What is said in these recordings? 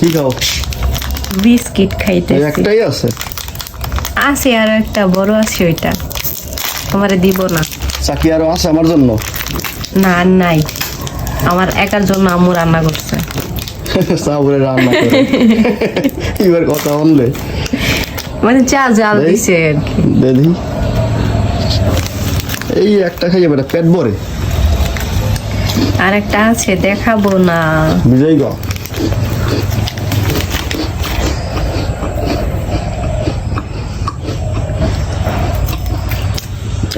কি খাও? বিস্কিট খাইতেছি। একটাই আছে? আছে আর একটা বড় আছে, ওইটা তোমারে দিব না। চাকি আরো আছে আমার জন্য? না আর নাই, আমার একার জন্য আম্মু রান্না করছে। সাবরে রান্না করে এবার কথা বললে মানে যা জাল দিছে আর কি। দেখি এই একটা খাইয়ে বেটা পেট ভরে। আর একটা আছে, দেখাবো না। বিজয় গো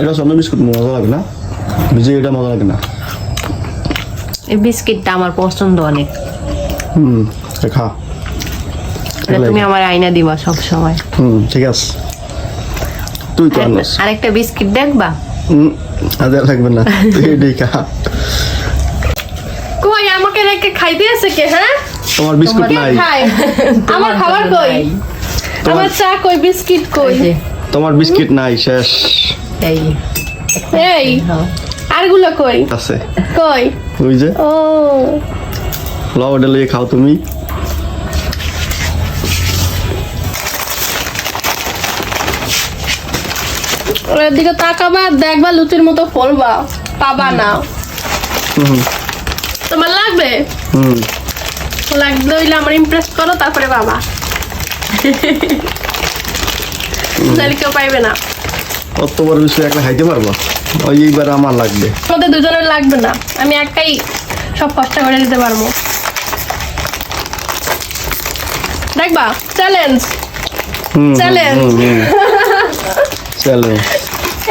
এটা সন্ধ্যা বিস্কুট মজা লাগে না? বিজয় এটা মজা লাগে না? এই বিস্কিটটা আমার পছন্দ অনেক। খা, এটা তুমি আমার আয়না দিবা সব সময়। ঠিক আছে, তুই তো আনস। আরেকটা বিস্কিট দেখবা? আদে লাগবে না, তুই এটাই খা। কই আমাকে রেখে খাইতে আছে কে? হ্যাঁ, তোমার বিস্কুট নাই? খাই আমার খাবার কই? আমার চা কই, বিস্কিট কই? তোমার বিস্কিট নাই, শেষ। এই এই আরগুলো কই? আছে কই? ওই যে ও লাও, ওটা লিয়ে খাও তুমি। ওর দিকে তাকাবা, দেখবা লুচির মতো ফলবা, পাবা না। তোমার লাগবে? লাগবে হইলে আমার ইমপ্রেস করো, তারপরে বাবা। তাহলে কেউ পাইবে না। অত বড় বিস্কুট একটা খাইতে পারবো? ওই এইবার আমার লাগবে। আমাদের দুজনের লাগবে না, আমি একটাই সব কষ্ট করে দিতে পারবো। দেখবা, চ্যালেঞ্জ চ্যালেঞ্জ। চলো,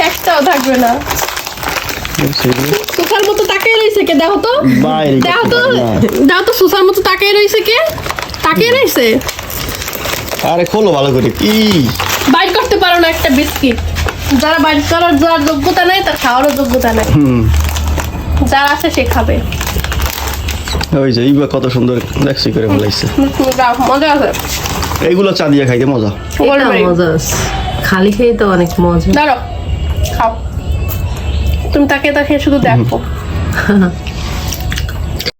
একটাও থাকবে না। সুসার মতো তাকিয়ে রয়েছে কে? দেখো তো, বাইরে দেখো তো, দেখো তো সুসার মতো তাকিয়ে রয়েছে কে? তাকিয়ে রয়েছে। আরে খোলো ভালো করে। কি বাইট করতে পারো না একটা বিস্কিট? যারা বাইট করার যার যোগ্যতা নাই, তার খাওয়ারও যোগ্যতা নাই। যার আছে সে খাবে। ওই যে এইবার কত সুন্দর দেখছি করে ফেলাইছে। মজা আছে। এইগুলো চা দিয়ে খাইতে মজা। এটা মজা আছে, খালি খেয়ে তো অনেক মজা। দাঁড়ো, খাও। তুমি তাকে শুধু দেখো।